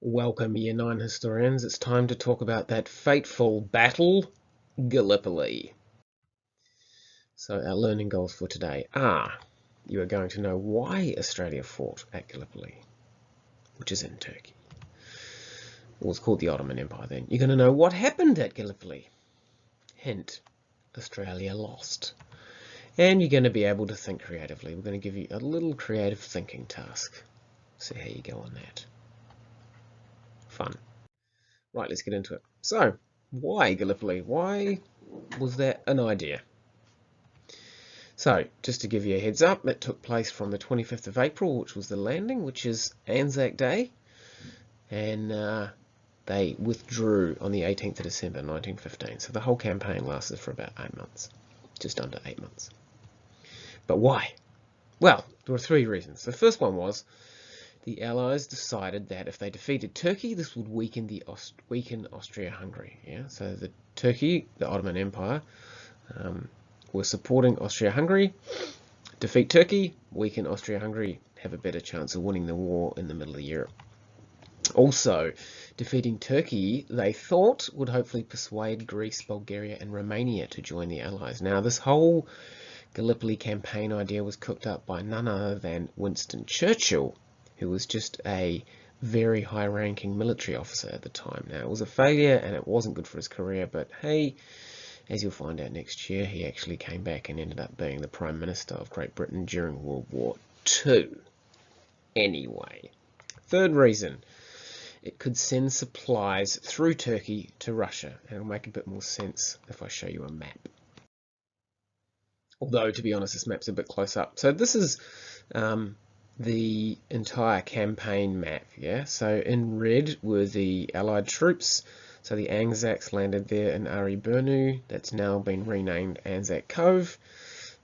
Welcome, Year 9 historians. It's time to talk about that fateful battle, Gallipoli. So our learning goals for today are, you are going to know why Australia fought at Gallipoli, which is in Turkey. It was called the Ottoman Empire then. You're going to know what happened at Gallipoli. Hint, Australia lost. And you're going to be able to think creatively. We're going to give you a little creative thinking task. See how you go on that. Fun. Right, let's get into it. So, why Gallipoli? Why was that an idea? So, just to give you a heads up, it took place from the 25th of April, which was the landing, which is Anzac Day, and they withdrew on the 18th of December 1915. So the whole campaign lasted for about 8 months, just under 8 months. But why? Well, there were three reasons. The first one was the Allies decided that if they defeated Turkey, this would weaken Austria-Hungary. Yeah, so the Ottoman Empire, were supporting Austria-Hungary. Defeat Turkey, weaken Austria-Hungary, have a better chance of winning the war in the middle of Europe. Also, defeating Turkey, they thought, would hopefully persuade Greece, Bulgaria, and Romania to join the Allies. Now, this whole Gallipoli campaign idea was cooked up by none other than Winston Churchill, who was just a very high-ranking military officer at the time. Now, it was a failure, and it wasn't good for his career, but hey, as you'll find out next year, he actually came back and ended up being the Prime Minister of Great Britain during World War II. Anyway, third reason, it could send supplies through Turkey to Russia, and it'll make a bit more sense if I show you a map. Although, to be honest, this map's a bit close up. So this is the entire campaign map, yeah? So in red were the Allied troops. So the Anzacs landed there in Ari Burnu. That's now been renamed Anzac Cove.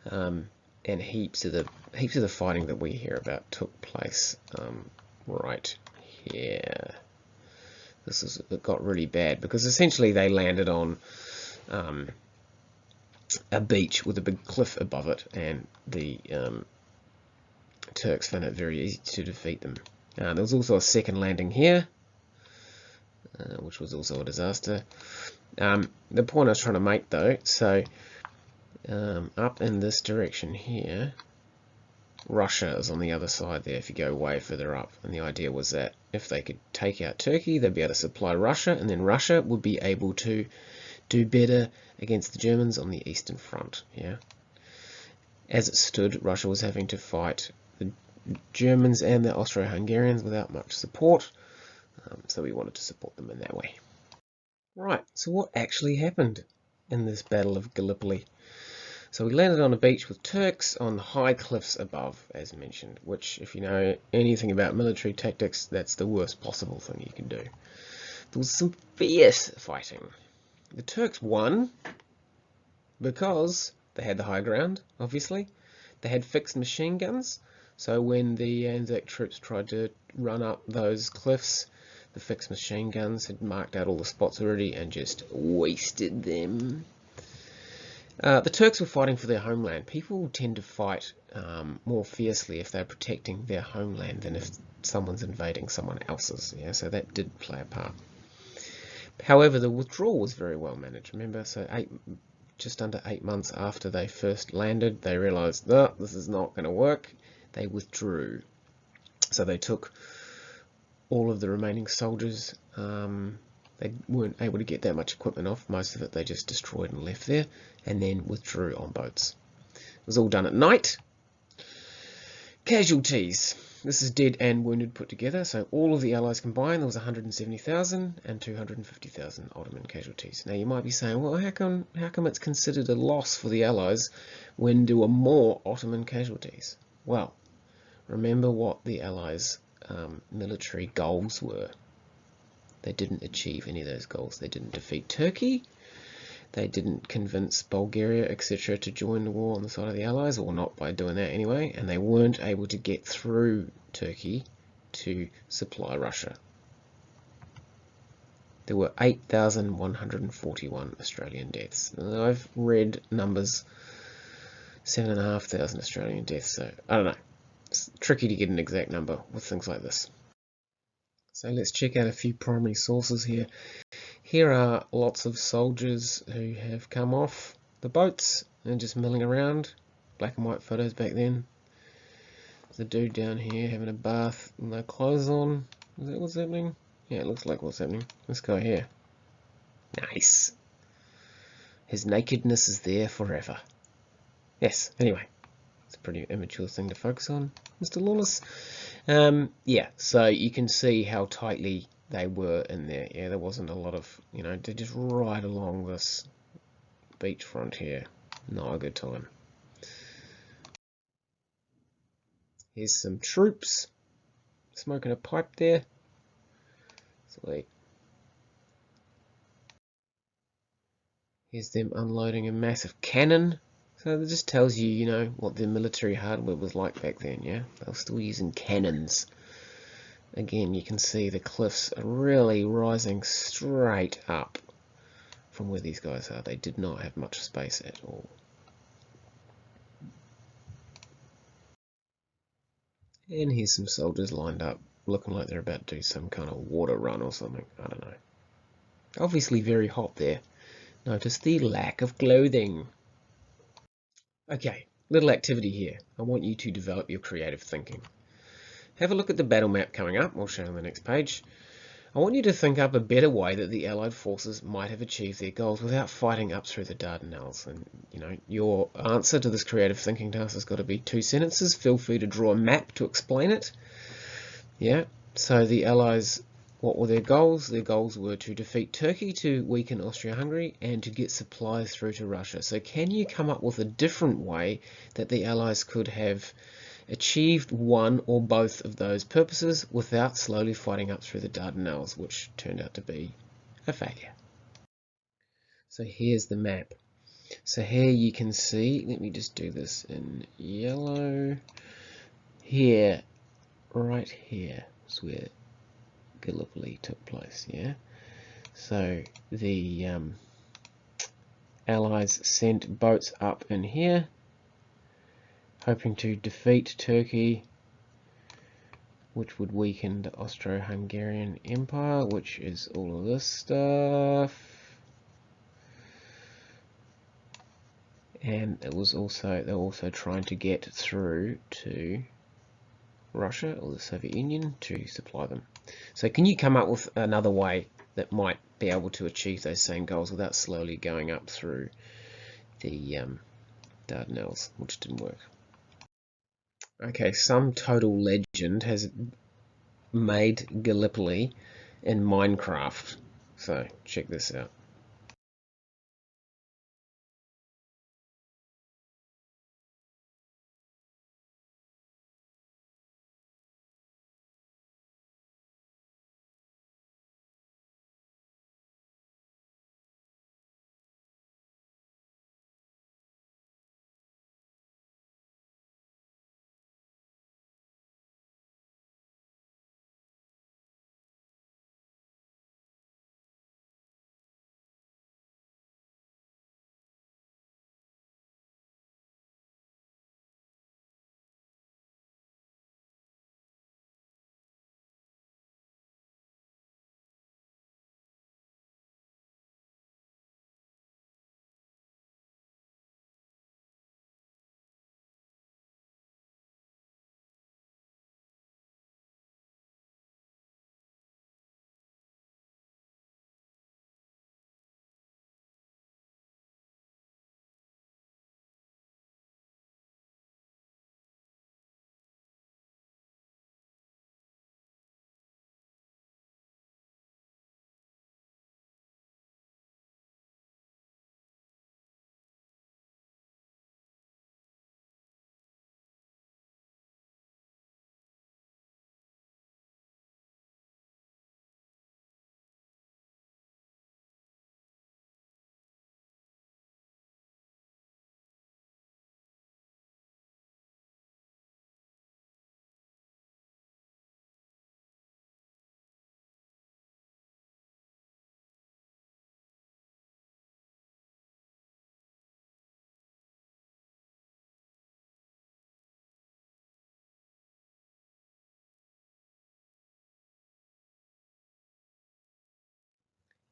And heaps of the fighting that we hear about took place right here. It got really bad because essentially they landed on a beach with a big cliff above it, and the Turks found it very easy to defeat them. There was also a second landing here, which was also a disaster. The point I was trying to make, though, so up in this direction here, Russia is on the other side there if you go way further up, and the idea was that if they could take out Turkey, they'd be able to supply Russia, and then Russia would be able to do better against the Germans on the Eastern Front. Yeah. As it stood, Russia was having to fight the Germans and the Austro-Hungarians without much support, so we wanted to support them in that way. Right, so what actually happened in this Battle of Gallipoli? So we landed on a beach with Turks on high cliffs above, as mentioned, which, if you know anything about military tactics, that's the worst possible thing you can do. There was some fierce fighting. The Turks won because they had the high ground, obviously. They had fixed machine guns, so when the Anzac troops tried to run up those cliffs, the fixed machine guns had marked out all the spots already and just wasted them. The Turks were fighting for their homeland. People tend to fight more fiercely if they're protecting their homeland than if someone's invading someone else's. Yeah, so that did play a part. However, the withdrawal was very well managed. Remember, so just under 8 months after they first landed, they realised, no, this is not going to work. They withdrew. So they took all of the remaining soldiers. They weren't able to get that much equipment off. Most of it they just destroyed and left there, and then withdrew on boats. It was all done at night. Casualties. This is dead and wounded put together. So all of the Allies combined, there was 170,000 and 250,000 Ottoman casualties. Now you might be saying, well, how come it's considered a loss for the Allies when there were more Ottoman casualties? Well, remember what the Allies' military goals were. They didn't achieve any of those goals. They didn't defeat Turkey. They didn't convince Bulgaria, etc., to join the war on the side of the Allies, or not by doing that anyway, and they weren't able to get through Turkey to supply Russia. There were 8,141 Australian deaths. Now, I've read numbers 7,500 Australian deaths, so I don't know. It's tricky to get an exact number with things like this. So let's check out a few primary sources here. Here are lots of soldiers who have come off the boats and just milling around. Black and white photos back then. There's a dude down here having a bath with no clothes on. Is that what's happening? Yeah, it looks like what's happening. This guy here. Nice. His nakedness is there forever. Yes, anyway. It's a pretty immature thing to focus on, Mr. Lawless. Yeah, so you can see how tightly they were in there. Yeah, there wasn't a lot of, they're just right along this beachfront here. Not a good time. Here's some troops smoking a pipe there. Sweet. Here's them unloading a massive cannon. So that just tells you, what the military hardware was like back then, yeah? They were still using cannons. Again, you can see the cliffs are really rising straight up from where these guys are. They did not have much space at all. And here's some soldiers lined up, looking like they're about to do some kind of water run or something. I don't know. Obviously very hot there. Notice the lack of clothing. Okay, little activity here. I want you to develop your creative thinking. Have a look at the battle map coming up. We'll show you on the next page. I want you to think up a better way that the Allied forces might have achieved their goals without fighting up through the Dardanelles. And, your answer to this creative thinking task has got to be 2 sentences. Feel free to draw a map to explain it. Yeah, so the Allies, what were their goals? Their goals were to defeat Turkey, to weaken Austria-Hungary, and to get supplies through to Russia. So can you come up with a different way that the Allies could have achieved one or both of those purposes without slowly fighting up through the Dardanelles, which turned out to be a failure? So here's the map. So here you can see, let me just do this in yellow. Here, right here is where Gallipoli took place, yeah? So the Allies sent boats up in here, hoping to defeat Turkey, which would weaken the Austro-Hungarian Empire, which is all of this stuff. And they were also trying to get through to Russia or the Soviet Union to supply them. So can you come up with another way that might be able to achieve those same goals without slowly going up through the Dardanelles, which didn't work? Okay, some total legend has made Gallipoli in Minecraft. So check this out.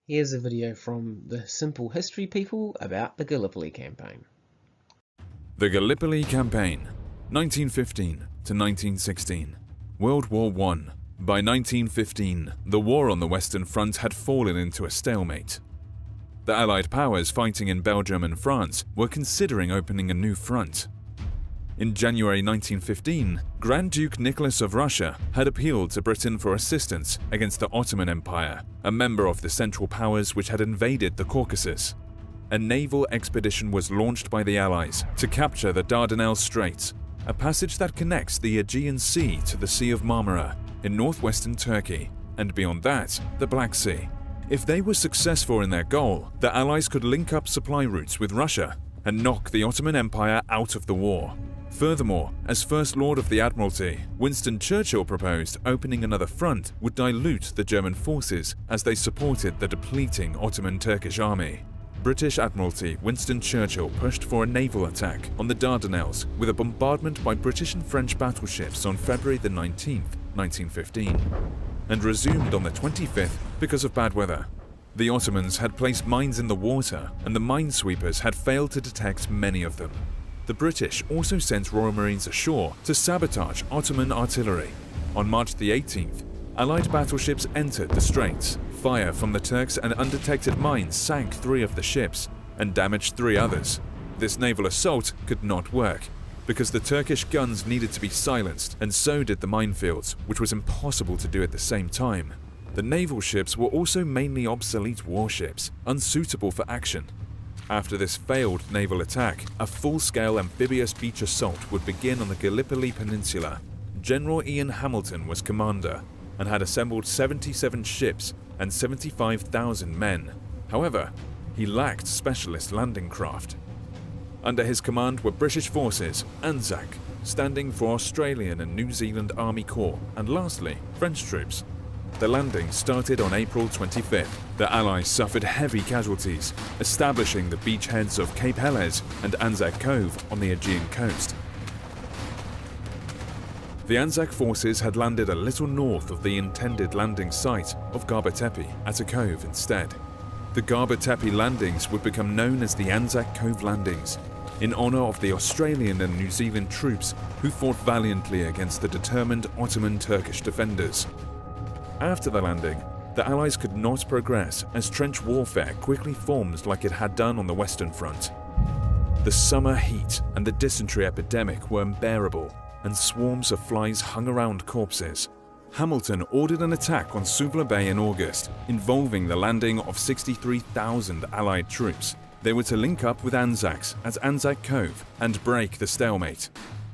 Here's a video from the Simple History people about the Gallipoli campaign. The Gallipoli Campaign, 1915 to 1916. World War I. By 1915, the war on the Western Front had fallen into a stalemate. The Allied powers fighting in Belgium and France were considering opening a new front. In January 1915, Grand Duke Nicholas of Russia had appealed to Britain for assistance against the Ottoman Empire, a member of the Central Powers which had invaded the Caucasus. A naval expedition was launched by the Allies to capture the Dardanelles Straits, a passage that connects the Aegean Sea to the Sea of Marmara in northwestern Turkey, and beyond that, the Black Sea. If they were successful in their goal, the Allies could link up supply routes with Russia and knock the Ottoman Empire out of the war. Furthermore, as First Lord of the Admiralty, Winston Churchill proposed opening another front would dilute the German forces as they supported the depleting Ottoman Turkish army. British Admiralty Winston Churchill pushed for a naval attack on the Dardanelles with a bombardment by British and French battleships on February the 19th, 1915, and resumed on the 25th because of bad weather. The Ottomans had placed mines in the water, and the minesweepers had failed to detect many of them. The British also sent Royal Marines ashore to sabotage Ottoman artillery. On March the 18th, Allied battleships entered the straits. Fire from the Turks and undetected mines sank 3 of the ships and damaged 3 others. This naval assault could not work because the Turkish guns needed to be silenced, and so did the minefields, which was impossible to do at the same time. The naval ships were also mainly obsolete warships, unsuitable for action. After this failed naval attack, a full-scale amphibious beach assault would begin on the Gallipoli Peninsula. General Ian Hamilton was commander and had assembled 77 ships and 75,000 men. However, he lacked specialist landing craft. Under his command were British forces, ANZAC, standing for Australian and New Zealand Army Corps, and lastly, French troops. The landing started on April 25th. The Allies suffered heavy casualties, establishing the beachheads of Cape Helles and Anzac Cove on the Aegean coast. The Anzac forces had landed a little north of the intended landing site of Gaba Tepe at a cove instead. The Gaba Tepe landings would become known as the Anzac Cove Landings, in honour of the Australian and New Zealand troops who fought valiantly against the determined Ottoman Turkish defenders. After the landing, the Allies could not progress as trench warfare quickly formed like it had done on the Western Front. The summer heat and the dysentery epidemic were unbearable, and swarms of flies hung around corpses. Hamilton ordered an attack on Suvla Bay in August, involving the landing of 63,000 Allied troops. They were to link up with Anzacs at Anzac Cove and break the stalemate.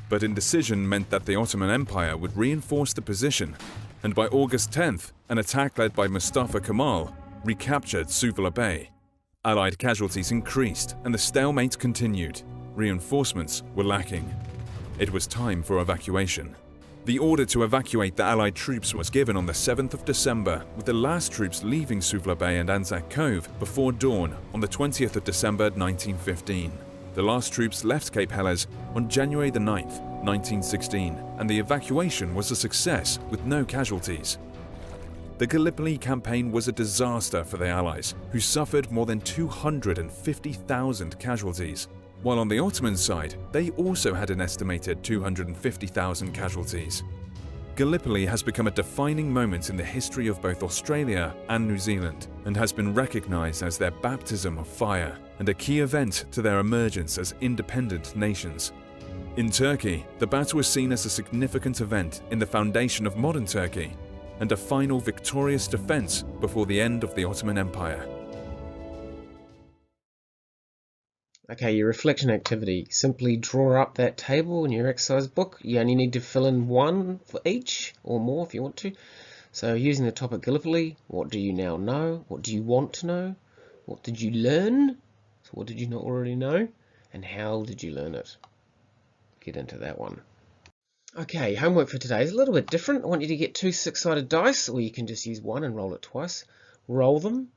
But indecision meant that the Ottoman Empire would reinforce the position, and by August 10th, an attack led by Mustafa Kemal recaptured Suvla Bay. Allied casualties increased and the stalemate continued. Reinforcements were lacking. It was time for evacuation. The order to evacuate the Allied troops was given on the 7th of December, with the last troops leaving Suvla Bay and Anzac Cove before dawn on the 20th of December 1915. The last troops left Cape Helles on January the 9th, 1916, and the evacuation was a success with no casualties. The Gallipoli campaign was a disaster for the Allies, who suffered more than 250,000 casualties, while on the Ottoman side, they also had an estimated 250,000 casualties. Gallipoli has become a defining moment in the history of both Australia and New Zealand, and has been recognised as their baptism of fire and a key event to their emergence as independent nations. In Turkey, the battle was seen as a significant event in the foundation of modern Turkey and a final victorious defence before the end of the Ottoman Empire. Okay, your reflection activity. Simply draw up that table in your exercise book. You only need to fill in 1 for each, or more if you want to. So using the topic Gallipoli, what do you now know? What do you want to know? What did you learn? So what did you not already know? And how did you learn it? Get into that one. Okay, homework for today is a little bit different. I want you to get 2 six-sided dice, or you can just use one and roll it twice. Roll them.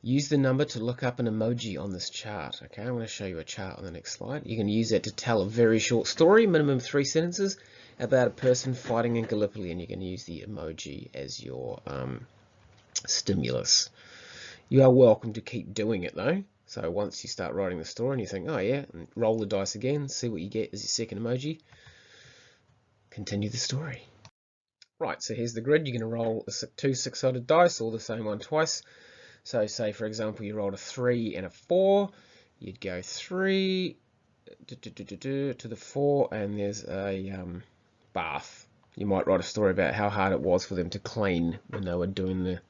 Use the number to look up an emoji on this chart. Okay, I'm going to show you a chart on the next slide. You can use that to tell a very short story, minimum 3 sentences, about a person fighting in Gallipoli, and you can use the emoji as your stimulus. You are welcome to keep doing it though. So once you start writing the story and you think, oh yeah, and roll the dice again, see what you get as your second emoji, continue the story. Right, so here's the grid. You're going to roll 2 6-sided dice, all the same one twice. So say, for example, you rolled a 3 and a 4. You'd go 3 to the 4, and there's a bath. You might write a story about how hard it was for them to clean when they were in the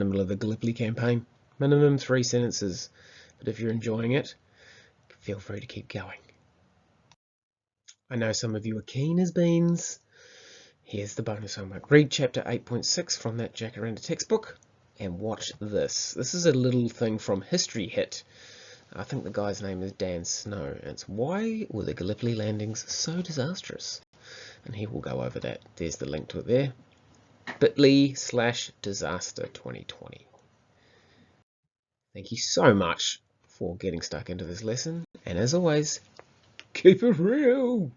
middle of the Gallipoli campaign. Minimum 3 sentences. But if you're enjoying it, feel free to keep going. I know some of you are keen as beans. Here's the bonus homework. Read chapter 8.6 from that Jacaranda textbook and watch this. This is a little thing from History Hit. I think the guy's name is Dan Snow. And it's Why Were the Gallipoli Landings So Disastrous? And he will go over that. There's the link to it there. bit.ly/disaster2020. Thank you so much for getting stuck into this lesson. And as always, keep it real.